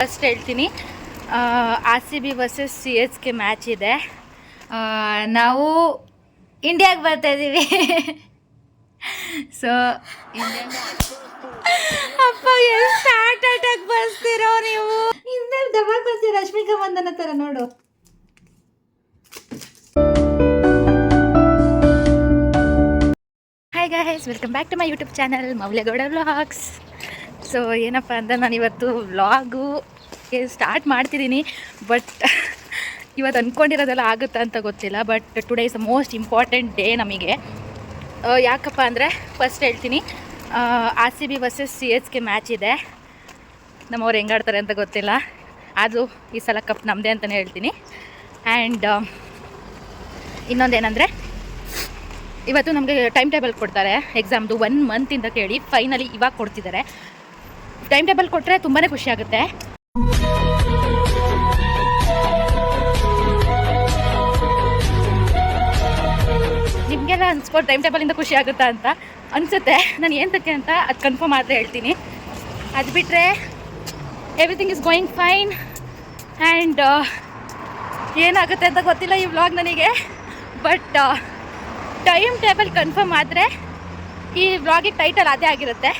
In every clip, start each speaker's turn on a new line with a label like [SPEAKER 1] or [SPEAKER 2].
[SPEAKER 1] First ಹೇಳ್ತೀನಿ, RCB versus CSK match ಇದೆ. ನಾವು ಇಂಡಿಯಾಗೆ ಬರ್ತಾ ಇದ್ದೀವಿ. ಸೊ ಅಪ್ಪ ಎಷ್ಟು ಅಟ್ಯಾಕ್ ಬರ್ಸ್ತೀರೋ ನೀವು. ಇನ್ನೆಲ್ಲಿ ದಬಾಕ್ ಬರ್ತೀರ ರಶ್ಮಿಕಾ ಮಂದನ ಥರ ನೋಡು. Hi guys, welcome back to my YouTube channel Moulya Gowda vlogs. So ಏನಪ್ಪ ಅಂತ ನಾನು ಇವತ್ತು ವ್ಲಾಗು ಸ್ಟಾರ್ಟ್ ಮಾಡ್ತಿದ್ದೀನಿ. ಬಟ್ ಇವತ್ತು ಅಂದ್ಕೊಂಡಿರೋದೆಲ್ಲ ಆಗುತ್ತಾ ಅಂತ ಗೊತ್ತಿಲ್ಲ. But today is the most important day ನಮಗೆ. ಯಾಕಪ್ಪ ಅಂದರೆ ಫಸ್ಟ್ ಹೇಳ್ತೀನಿ, RCB ವರ್ಸಸ್ CSK ಮ್ಯಾಚ್ ಇದೆ. ನಮ್ಮವ್ರು ಹೆಂಗಾಡ್ತಾರೆ ಅಂತ ಗೊತ್ತಿಲ್ಲ. ಅದು ಈ ಸಲ ಕಪ್ ನಮ್ಮದೇ ಅಂತಲೇ ಹೇಳ್ತೀನಿ. ಆ್ಯಂಡ್ ಇನ್ನೊಂದೇನೆಂದರೆ, ಇವತ್ತು ನಮಗೆ ಟೈಮ್ ಟೇಬಲ್ ಕೊಡ್ತಾರೆ ಎಕ್ಸಾಮ್ದು. 1 ಮಂತಿಂದ ಕೇಳಿ ಫೈನಲಿ ಇವಾಗ ಕೊಡ್ತಿದ್ದಾರೆ. ಟೈಮ್ ಟೇಬಲ್ ಕೊಟ್ಟರೆ ತುಂಬಾ ಖುಷಿ ಆಗುತ್ತೆ. ನಿಮಗೆಲ್ಲ ಅನ್ಸ್ಕೊಂಡು ಟೈಮ್ ಟೇಬಲಿಂದ ಖುಷಿ ಆಗುತ್ತಾ ಅಂತ ಅನಿಸುತ್ತೆ. ನಾನು ಏನಕ್ಕೆ ಅಂತ ಅದು ಕನ್ಫರ್ಮ್ ಆದರೆ ಹೇಳ್ತೀನಿ. ಅದು ಬಿಟ್ಟರೆ everything is going fine. And ಏನಾಗುತ್ತೆ ಅಂತ ಗೊತ್ತಿಲ್ಲ ಈ ವ್ಲಾಗ್ ನನಗೆ. ಬಟ್ ಟೈಮ್ ಟೇಬಲ್ ಕನ್ಫರ್ಮ್ ಆದರೆ ಈ ವ್ಲಾಗಿಗೆ ಟೈಟಲ್ ಅದೇ ಆಗಿರುತ್ತೆ.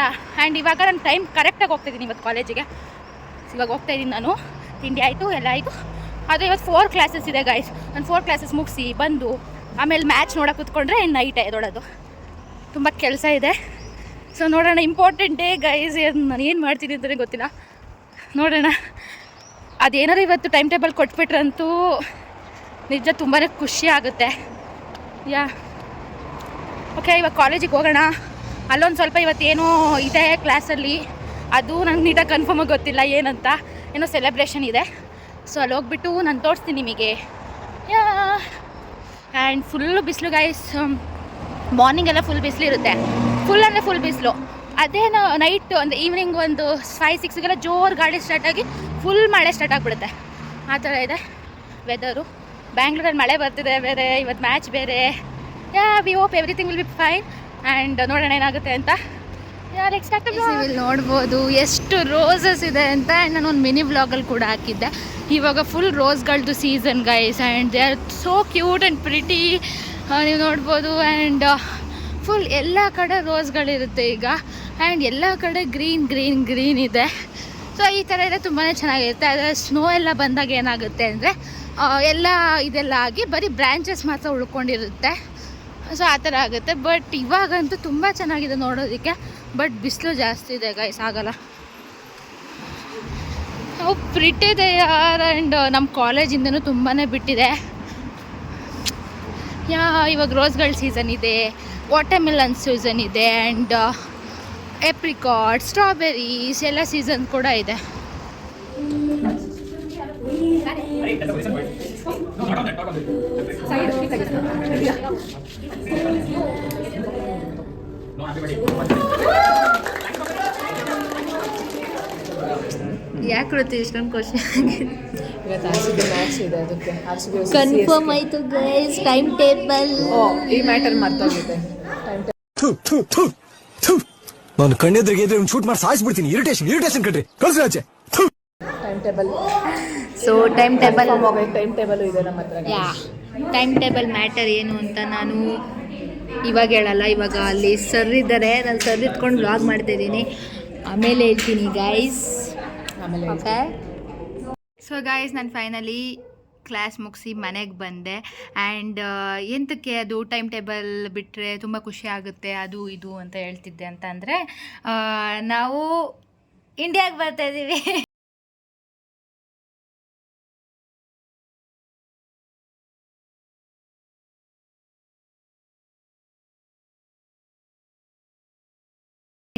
[SPEAKER 1] ಆ್ಯಂಡ್ ಇವಾಗ ನಾನು ಟೈಮ್ ಕರೆಕ್ಟಾಗಿ ಹೋಗ್ತಾಯಿದ್ದೀನಿ. ಇವತ್ತು ಕಾಲೇಜಿಗೆ ಇವಾಗ ಹೋಗ್ತಾಯಿದ್ದೀನಿ ನಾನು. ತಿಂಡಿ ಆಯಿತು, ಎಲ್ಲ ಆಯಿತು. ಅದು ಇವತ್ತು 4 ಕ್ಲಾಸಸ್ ಇದೆ ಗೈಸ್. ನಾನು 4 ಕ್ಲಾಸಸ್ ಮುಗಿಸಿ ಬಂದು ಆಮೇಲೆ ಮ್ಯಾಚ್ ನೋಡೋಕೆ ಕೂತ್ಕೊಂಡ್ರೆ ನೈಟ್ ಎದೊಳೋದು. ತುಂಬ ಕೆಲಸ ಇದೆ. ಸೊ ನೋಡೋಣ, ಇಂಪಾರ್ಟೆಂಟ್ ಡೇ ಗೈಸ್. ನಾನು ಏನು ಮಾಡ್ತೀನಿ ಅಂತಲೇ ಗೊತ್ತಿಲ್ಲ. ನೋಡೋಣ. ಅದೇನಾದ್ರು ಇವತ್ತು ಟೈಮ್ ಟೇಬಲ್ ಕೊಟ್ಬಿಟ್ರಂತೂ ನಿಜ ತುಂಬಾ ಖುಷಿ ಆಗುತ್ತೆ. ಓಕೆ, ಇವಾಗ ಕಾಲೇಜಿಗೆ ಹೋಗೋಣ. ಅಲ್ಲೊಂದು ಸ್ವಲ್ಪ ಇವತ್ತೇನೋ ಇದೆ ಕ್ಲಾಸಲ್ಲಿ. ಅದು ನಂಗೆ ನೀಟಾಗಿ ಕನ್ಫರ್ಮಾಗಿ ಗೊತ್ತಿಲ್ಲ ಏನಂತ. ಏನೋ ಸೆಲೆಬ್ರೇಷನ್ ಇದೆ. ಸೊ ಅಲ್ಲಿ ಹೋಗ್ಬಿಟ್ಟು ನಾನು ತೋರಿಸ್ತೀನಿ ನಿಮಗೆ. ಆ್ಯಂಡ್ ಫುಲ್ಲು ಬಿಸಿಲು ಗೈಸ್. ಮಾರ್ನಿಂಗ್ ಎಲ್ಲ ಫುಲ್ ಬಿಸಿಲು ಇರುತ್ತೆ. ಫುಲ್ ಅಂದರೆ ಫುಲ್ ಬಿಸಿಲು. ಅದೇನು ನೈಟ್ ಒಂದು ಈವ್ನಿಂಗ್ ಒಂದು 5-6ಗೆಲ್ಲ ಜೋರು ಗಾಳಿ ಸ್ಟಾರ್ಟಾಗಿ ಫುಲ್ ಮಳೆ ಸ್ಟಾರ್ಟ್ ಆಗಿಬಿಡುತ್ತೆ. ಆ ಥರ ಇದೆ ವೆದರು. ಬ್ಯಾಂಗ್ಳೂರಲ್ಲಿ ಮಳೆ ಬರ್ತಿದೆ ಬೇರೆ, ಇವತ್ತು ಮ್ಯಾಚ್ ಬೇರೆ. We hope everything will be fine. And ನೋಡೋಣ ಏನಾಗುತ್ತೆ ಅಂತ. ಇಲ್ಲಿ ನೋಡ್ಬೋದು ಎಷ್ಟು ರೋಸಸ್ ಇದೆ ಅಂತ. ಆ್ಯಂಡ್ ನಾನು ಒಂದು ಮಿನಿ ವ್ಲಾಗಲ್ಲಿ ಕೂಡ ಹಾಕಿದ್ದೆ. ಇವಾಗ ಫುಲ್ ರೋಸ್ಗಳದ್ದು season guys. And they are so cute and pretty. ನೀವು ನೋಡ್ಬೋದು. ಆ್ಯಂಡ್ ಫುಲ್ ಎಲ್ಲ ಕಡೆ ರೋಸ್ಗಳಿರುತ್ತೆ ಈಗ. ಆ್ಯಂಡ್ ಎಲ್ಲ ಕಡೆ ಗ್ರೀನ್ ಗ್ರೀನ್ ಗ್ರೀನ್ ಇದೆ. ಸೊ ಈ ಥರ ಇದೆ, ತುಂಬಾ ಚೆನ್ನಾಗಿರುತ್ತೆ. ಆದರೆ ಸ್ನೋ ಎಲ್ಲ ಬಂದಾಗ ಏನಾಗುತ್ತೆ ಅಂದರೆ ಎಲ್ಲ ಇದೆಲ್ಲ ಆಗಿ ಬರೀ ಬ್ರ್ಯಾಂಚಸ್ ಮಾತ್ರ ಉಳ್ಕೊಂಡಿರುತ್ತೆ. ಸೊ ಆ ಥರ ಆಗುತ್ತೆ. ಬಟ್ ಇವಾಗಂತೂ ತುಂಬ ಚೆನ್ನಾಗಿದೆ ನೋಡೋದಕ್ಕೆ. ಬಟ್ ಬಿಸಿಲು ಜಾಸ್ತಿ ಇದೆ ಗೈಸ್, ಆಗಲ್ಲ. ಪ್ರಿಟ್ ಇದೆ ಯಾರ್. ಆ್ಯಂಡ್ ನಮ್ಮ ಕಾಲೇಜಿಂದನೂ ತುಂಬಾ ಬಿಟ್ಟಿದೆ. ಇವಾಗ ರೋಸ್ಗಳ ಸೀಸನ್ ಇದೆ, ವಾಟರ್ಮೆಲನ್ ಸೀಸನ್ ಇದೆ, ಆ್ಯಂಡ್ ಏಪ್ರಿಕಾಟ್, ಸ್ಟ್ರಾಬೆರೀಸ್ ಎಲ್ಲ ಸೀಸನ್ ಕೂಡ ಇದೆ. ಯಾಕೆ ಕೊಡ್ತೀವಿ ಇಷ್ಟೊಂದು ಖುಷಿ ಆಗಿದೆ. ಕನ್ಫರ್ಮ್ ಆಯಿತು ಗೈಸ್ ಟೈಮ್ ಟೇಬಲ್.
[SPEAKER 2] ಈ ಮ್ಯಾಟರ್ ಮರ್ತೋಗಿದೆ.
[SPEAKER 3] ನಾನು ಕಣ್ಣೆದ್ರಿಗೆ ಇದ್ರೆ ಒಂದು ಶೂಟ್ ಮಾಡಿ ಸಾಯಿಸ್ಬಿಡ್ತೀನಿ. ಇರಿಟೇಷನ್ ಕಣ್ರಿ, ಕಳ್ಸಿ ಆಚೆ.
[SPEAKER 2] Time table.
[SPEAKER 1] So time table
[SPEAKER 2] ಇದೆ ನಮ್ಮ ಹತ್ರ.
[SPEAKER 1] ಟೈಮ್ ಟೇಬಲ್ ಮ್ಯಾಟರ್ ಏನು ಅಂತ ನಾನು ಇವಾಗ ಹೇಳಲ್ಲ. ಇವಾಗ ಅಲ್ಲಿ ಸರ್ ಇದ್ದಾರೆ, ನಾನು ಸರ್ ಇಟ್ಕೊಂಡು ವ್ಲಾಗ್ ಮಾಡ್ತಾಯಿದ್ದೀನಿ. ಆಮೇಲೆ ಹೇಳ್ತೀನಿ ಗೈಸ್. ಓಕೆ. ಸೊ ಗೈಸ್, ನಾನು ಫೈನಲಿ ಕ್ಲಾಸ್ ಮುಗಿಸಿ ಮನೆಗೆ ಬಂದೆ. ಆ್ಯಂಡ್ ಎಂತಕ್ಕೆ ಅದು ಟೈಮ್ ಟೇಬಲ್ ಬಿಟ್ಟರೆ ತುಂಬ ಖುಷಿ ಆಗುತ್ತೆ ಅದು ಇದು ಅಂತ ಹೇಳ್ತಿದ್ದೆ ಅಂತ ಅಂದರೆ, ನಾವು ಇಂಡಿಯಾಗೆ ಬರ್ತಾಯಿದ್ದೀವಿ.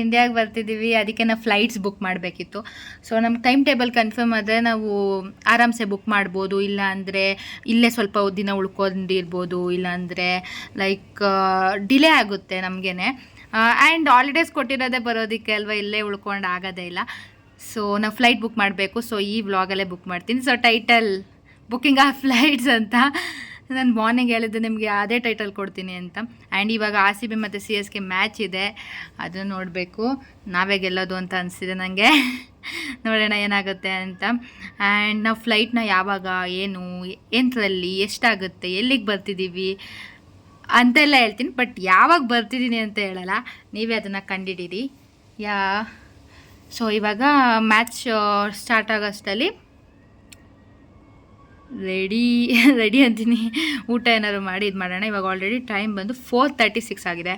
[SPEAKER 1] ಇಂಡಿಯಾಗೆ ಬರ್ತಿದ್ದೀವಿ. ಅದಕ್ಕೆ ನಾವು ಫ್ಲೈಟ್ಸ್ ಬುಕ್ ಮಾಡಬೇಕಿತ್ತು. ಸೊ ನಮ್ಗೆ ಟೈಮ್ ಟೇಬಲ್ ಕನ್ಫರ್ಮ್ ಆದರೆ ನಾವು ಆರಾಮ್ಸೆ ಬುಕ್ ಮಾಡ್ಬೋದು. ಇಲ್ಲ ಅಂದರೆ ಇಲ್ಲೇ ಸ್ವಲ್ಪ ದಿನ ಉಳ್ಕೊಂಡಿರ್ಬೋದು. ಇಲ್ಲಾಂದರೆ ಲೈಕ್ ಡಿಲೇ ಆಗುತ್ತೆ ನಮಗೇನೆ. ಆ್ಯಂಡ್ ಹಾಲಿಡೇಸ್ ಕೊಟ್ಟಿರೋದೇ ಬರೋದಕ್ಕೆ ಅಲ್ವಾ, ಇಲ್ಲೇ ಉಳ್ಕೊಂಡು ಆಗೋದೇ ಇಲ್ಲ. ಸೊ ನಾವು ಫ್ಲೈಟ್ ಬುಕ್ ಮಾಡಬೇಕು. ಸೊ ಈ ವ್ಲಾಗಲ್ಲೇ ಬುಕ್ ಮಾಡ್ತೀನಿ. So title booking of flights ಅಂತ. ನಾನು ಮಾರ್ನಿಂಗ್ ಹೇಳಿದ್ದೆ ನಿಮಗೆ ಅದೇ ಟೈಟಲ್ ಕೊಡ್ತೀನಿ ಅಂತ. ಆ್ಯಂಡ್ ಇವಾಗ RCB ಮತ್ತು CSK ಮ್ಯಾಚ್ ಇದೆ, ಅದನ್ನು ನೋಡಬೇಕು. ನಾವೇ ಗೆಲ್ಲೋದು ಅಂತ ಅನಿಸ್ತಿದೆ ನನಗೆ. ನೋಡೋಣ ಏನಾಗುತ್ತೆ ಅಂತ. ಆ್ಯಂಡ್ ನಾವು ಫ್ಲೈಟ್ನ ಯಾವಾಗ, ಏನು, ಎಂಥದಲ್ಲಿ, ಎಷ್ಟಾಗುತ್ತೆ, ಎಲ್ಲಿಗೆ ಬರ್ತಿದ್ದೀವಿ ಅಂತೆಲ್ಲ ಹೇಳ್ತೀನಿ. ಬಟ್ ಯಾವಾಗ ಬರ್ತಿದ್ದೀನಿ ಅಂತ ಹೇಳಲ್ಲ, ನೀವೇ ಅದನ್ನು ಕಂಡಿಡೀರಿ. ಸೊ ಇವಾಗ ಮ್ಯಾಚ್ ಸ್ಟಾರ್ಟ್ ಆಗೋಷ್ಟರಲ್ಲಿ ರೆಡಿ ಅಂತೀನಿ, ಊಟ ಏನಾದ್ರು ಮಾಡಿ ಇದು ಮಾಡೋಣ. ಇವಾಗ ಆಲ್ರೆಡಿ ಟೈಮ್ ಬಂದು 4:36 ಆಗಿದೆ.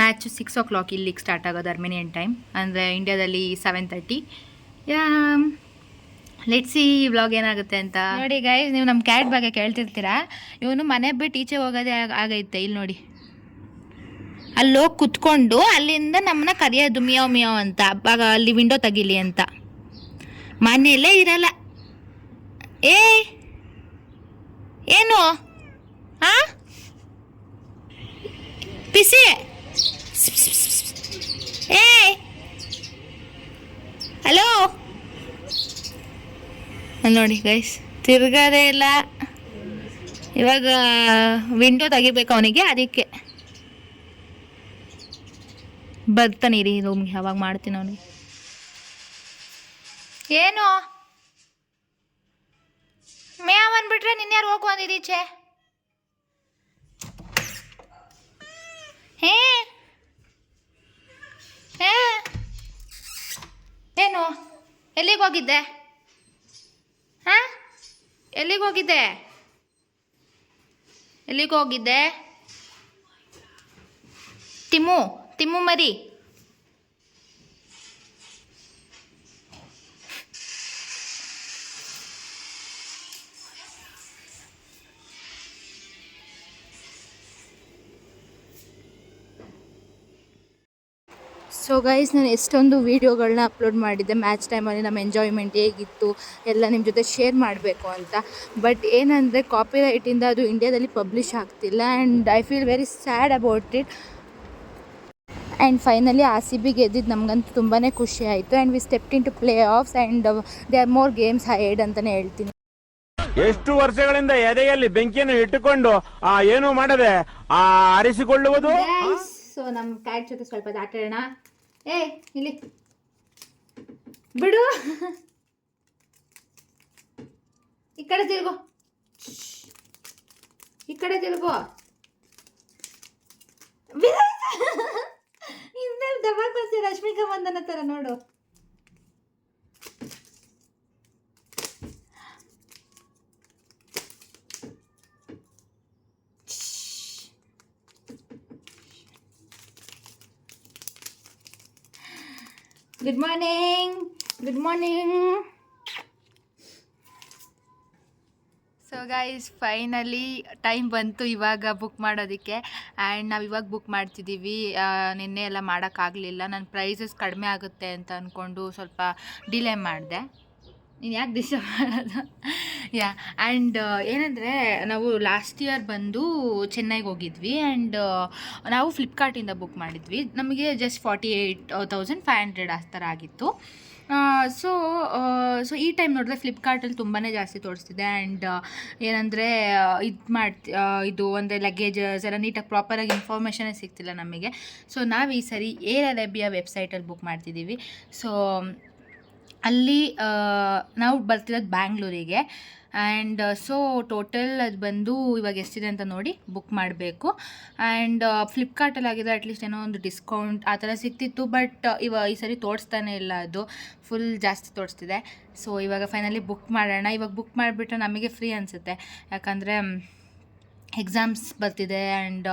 [SPEAKER 1] ಮ್ಯಾಚು 6 o'clock ಇಲ್ಲಿಗೆ ಸ್ಟಾರ್ಟ್ ಆಗೋದು ಅರ್ಮೇನಿಯನ್ ಟೈಮ್, ಅಂದರೆ ಇಂಡಿಯಾದಲ್ಲಿ 7:30. ಲೆಟ್ಸ್ ಸಿ ವ್ಲಾಗ್ ಏನಾಗುತ್ತೆ ಅಂತ. ನೋಡಿ ಗೈಸ್, ನೀವು ನಮ್ಮ ಕ್ಯಾಟ್ ಬಗ್ಗೆ ಕೇಳ್ತಿರ್ತೀರಾ. ಇವನು ಮನೆ ಬಿಟ್ಟು ಈಚೆ ಹೋಗೋದೇ ಆಗೈತೆ. ಇಲ್ಲಿ ನೋಡಿ, ಅಲ್ಲೋಗಿ ಕುತ್ಕೊಂಡು ಅಲ್ಲಿಂದ ನಮ್ಮನ್ನ ಕರೆಯೋದು ಮಿಯಾವ್ ಮಿಯಾವ್ ಅಂತ, ಅಲ್ಲಿ ವಿಂಡೋ ತೆಗಿಲಿ ಅಂತ. ಮನೆಯಲ್ಲೇ ಇರಲ್ಲ. ಏನು ಪಿಸಿ ಹಲೋ ನೋಡಿ ಗೈಸ್, ತಿರ್ಗದೇ ಇಲ್ಲ. ಇವಾಗ ವಿಂಡೋ ತೆಗಿಬೇಕು ಅವನಿಗೆ, ಅದಕ್ಕೆ ಬರ್ತಾನಿರಿ ರೂಮ್ಗೆ. ಅವಾಗ ಮಾಡ್ತೀನಿ ಅವನಿಗೆ. ಏನು ಮೇವ್ ಅಂದ್ಬಿಟ್ರೆ ನಿನ್ಯಾರು ಹೋಗು ಅಂದಿದ್ದೀಚೆ. ಏನು ಎಲ್ಲಿಗೆ ಹೋಗಿದ್ದೆ? ಎಲ್ಲಿಗೆ ಹೋಗಿದ್ದೆ? ಎಲ್ಲಿಗೆ ಹೋಗಿದ್ದೆ? ತಿಮ್ಮು ಮರಿ. ಸೊ ಗೈಸ್, ನಾನು ಎಷ್ಟೊಂದು ವೀಡಿಯೋಗಳನ್ನ ಅಪ್ಲೋಡ್ ಮಾಡಿದ್ದೆ ಮ್ಯಾಚ್ ಟೈಮಲ್ಲಿ ನಮ್ಮ ಎಂಜಾಯ್ಮೆಂಟ್ ಹೇಗಿತ್ತು ಎಲ್ಲ ನಿಮ್ಮ ಜೊತೆ ಶೇರ್ ಮಾಡಬೇಕು ಅಂತ. ಬಟ್ ಏನಂದರೆ ಕಾಪಿರೈಟಿಂದ ಅದು ಇಂಡಿಯಾದಲ್ಲಿ ಪಬ್ಲಿಷ್ ಆಗ್ತಿಲ್ಲ. And I feel very sad about it. And finally RCB ಗೆದ್ದಿದ್ದು ನಮಗಂತೂ ತುಂಬಾ ಖುಷಿ ಆಯಿತು. And we stepped into playoffs and they are more games hide ಅಂತಲೇ ಹೇಳ್ತೀನಿ.
[SPEAKER 4] ಎಷ್ಟು ವರ್ಷಗಳಿಂದ ಎದೆಯಲ್ಲಿ ಬೆಂಕಿಯನ್ನು ಇಟ್ಟುಕೊಂಡು ಏನು ಮಾಡದೆ ಆರಿಸಿಕೊಳ್ಳುವುದು.
[SPEAKER 1] ಸೊ ನಮ್ಮ ಕ್ಯಾಟ್ ಜೊತೆ ಸ್ವಲ್ಪ ಆಟ ಆಡೋಣ. ಇಲ್ಲಿ ಬಿಡು, ಈ ಕಡೆ ತಿರುಗು, ಈ ಕಡೆ ತಿರುಗು. ದಬಾಕ್ ಬರ್ತೀಯ ರಶ್ಮಿಕಾ ಮಂದನ ಥರ ನೋಡು. Good morning. So guys, finally time ಬಂತು ಇವಾಗ ಬುಕ್ ಮಾಡೋದಕ್ಕೆ. ಆ್ಯಂಡ್ ನಾವು ಇವಾಗ ಬುಕ್ ಮಾಡ್ತಿದ್ದೀವಿ. ನಿನ್ನೆ ಎಲ್ಲ ಮಾಡೋಕ್ಕಾಗಲಿಲ್ಲ. ನನ್ನ ಪ್ರೈಸಸ್ ಕಡಿಮೆ ಆಗುತ್ತೆ ಅಂತ ಅಂದ್ಕೊಂಡು ಸ್ವಲ್ಪ ಡಿಲೇ ಮಾಡಿದೆ. ನೀನು ಯಾಕೆ ಡಿಸ್ಟರ್ಬ್ ಮಾಡೋದು? ಆ್ಯಂಡ್ ಏನಂದರೆ, ನಾವು ಲಾಸ್ಟ್ ಇಯರ್ ಬಂದು ಚೆನ್ನೈಗೆ ಹೋಗಿದ್ವಿ. ಆ್ಯಂಡ್ ನಾವು ಫ್ಲಿಪ್ಕಾರ್ಟಿಂದ ಬುಕ್ ಮಾಡಿದ್ವಿ. ನಮಗೆ ಜಸ್ಟ್ 48,500 ಆ ಥರ ಆಗಿತ್ತು. ಸೊ ಈ ಟೈಮ್ ನೋಡಿದ್ರೆ ಫ್ಲಿಪ್ಕಾರ್ಟಲ್ಲಿ ತುಂಬಾ ಜಾಸ್ತಿ ತೋರಿಸ್ತಿದೆ. ಆ್ಯಂಡ್ ಏನಂದರೆ ಇದು ಅಂದರೆ ಲಗೇಜಸ್ ಎಲ್ಲ ನೀಟಾಗಿ ಪ್ರಾಪರಾಗಿ ಇನ್ಫಾರ್ಮೇಷನೇ ಸಿಗ್ತಿಲ್ಲ ನಮಗೆ. ಸೊ ನಾವು ಈ ಸರಿ ಏರ್ ಅರೇಬಿಯಾ ವೆಬ್ಸೈಟಲ್ಲಿ ಬುಕ್ ಮಾಡ್ತಿದ್ದೀವಿ. ಸೊ ಅಲ್ಲಿ ನಾವು ಬರ್ತಿರೋದು ಬ್ಯಾಂಗ್ಳೂರಿಗೆ. ಆ್ಯಂಡ್ ಸೊ ಟೋಟಲ್ ಅದು ಬಂದು ಇವಾಗ ಎಷ್ಟಿದೆ ಅಂತ ನೋಡಿ ಬುಕ್ ಮಾಡಬೇಕು. ಆ್ಯಂಡ್ ಫ್ಲಿಪ್ಕಾರ್ಟಲ್ಲಿ ಆಗಿದ್ರೆ ಅಟ್ಲೀಸ್ಟ್ ಏನೋ ಒಂದು ಡಿಸ್ಕೌಂಟ್ ಆ ಥರ ಸಿಗ್ತಿತ್ತು. ಬಟ್ ಈ ಸರಿ ತೋರಿಸ್ತಾನೆ ಇಲ್ಲ, ಅದು ಫುಲ್ ಜಾಸ್ತಿ ತೋರಿಸ್ತಿದೆ. ಸೊ ಇವಾಗ ಫೈನಲಿ ಬುಕ್ ಮಾಡೋಣ. ಇವಾಗ ಬುಕ್ ಮಾಡಿಬಿಟ್ರೆ ನಮಗೆ ಫ್ರೀ ಅನಿಸುತ್ತೆ, ಯಾಕಂದರೆ ಎಕ್ಸಾಮ್ಸ್ ಬರ್ತಿದೆ. ಆ್ಯಂಡ್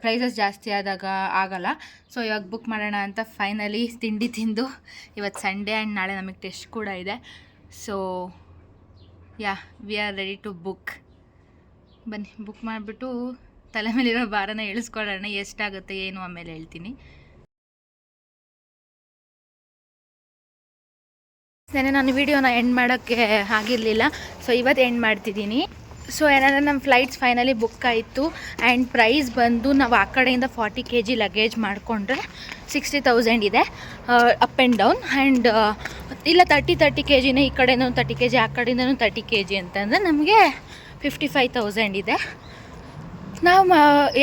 [SPEAKER 1] ಪ್ರೈಸಸ್ ಜಾಸ್ತಿ ಆದಾಗ ಆಗಲ್ಲ. ಸೊ ಇವಾಗ ಬುಕ್ ಮಾಡೋಣ ಅಂತ ಫೈನಲಿ ತಿಂಡಿ ತಿಂದು, ಇವತ್ತು ಸಂಡೇ ಆ್ಯಂಡ್ ನಾಳೆ ನಮಗೆ ಟೆಸ್ಟ್ ಕೂಡ ಇದೆ. So we are ready to book. ಬನ್ನಿ ಬುಕ್ ಮಾಡಿಬಿಟ್ಟು ತಲೆ ಮೇಲಿರೋ ಭಾರನ ಇಳಿಸ್ಕೊಳ್ಳೋಣ. ಎಷ್ಟಾಗುತ್ತೆ ಏನು ಆಮೇಲೆ ಹೇಳ್ತೀನಿ. ನಾನು ವಿಡಿಯೋನ ಎಂಡ್ ಮಾಡೋಕ್ಕೆ ಆಗಿರಲಿಲ್ಲ. ಸೊ ಇವತ್ತು ಎಂಡ್ ಮಾಡ್ತಿದ್ದೀನಿ. ಸೊ ಏನಂದರೆ ನಮ್ಮ ಫ್ಲೈಟ್ಸ್ ಫೈನಲಿ ಬುಕ್ ಆಯಿತು. ಆ್ಯಂಡ್ ಪ್ರೈಸ್ ಬಂದು ನಾವು ಆ ಕಡೆಯಿಂದ 40 kg ಲಗೇಜ್ ಮಾಡಿಕೊಂಡ್ರೆ 60,000 ಇದೆ ಅಪ್ ಆ್ಯಂಡ್ ಡೌನ್. ಆ್ಯಂಡ್ ಇಲ್ಲ 30 kgನೇ, ಈ ಕಡೆನೂ 30 kg ಆ ಕಡೆಯಿಂದನೂ 30 kg ಅಂತಂದರೆ ನಮಗೆ 55,000 ಇದೆ. ನಾವು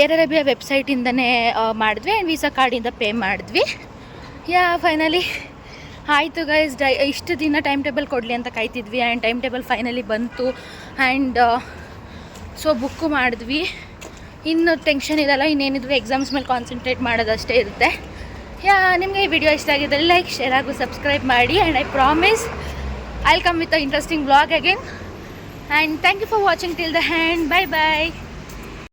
[SPEAKER 1] ಏರ್ ಅರೇಬಿಯಾ ವೆಬ್ಸೈಟಿಂದನೇ ಮಾಡಿದ್ವಿ. ಆ್ಯಂಡ್ ವೀಸಾ ಕಾರ್ಡಿಂದ ಪೇ ಮಾಡಿದ್ವಿ. ಫೈನಲಿ ಆಯಿತು ಗೈಸ್, ಇಷ್ಟು ದಿನ ಟೈಮ್ ಟೇಬಲ್ ಕೊಡಲಿ ಅಂತ ಕಾಯ್ತಿದ್ವಿ. ಆ್ಯಂಡ್ ಟೈಮ್ ಟೇಬಲ್ ಫೈನಲಿ ಬಂತು. ಆ್ಯಂಡ್ ಸೊ ಬುಕ್ಕು ಮಾಡಿದ್ವಿ. ಇನ್ನು ಟೆನ್ಷನ್ ಇರಲ್ಲ, ಇನ್ನೇನಿದ್ರು ಎಕ್ಸಾಮ್ಸ್ ಮೇಲೆ ಕಾನ್ಸಂಟ್ರೇಟ್ ಮಾಡೋದಷ್ಟೇ ಇರುತ್ತೆ. ನಿಮಗೆ ಈ ವಿಡಿಯೋ ಇಷ್ಟ ಆಗಿದ್ದರೆ ಲೈಕ್, ಶೇರ್ ಹಾಗೂ ಸಬ್ಸ್ಕ್ರೈಬ್ ಮಾಡಿ. And I promise I will come with a interesting vlog again. And thank you for watching till the end. Bye bye.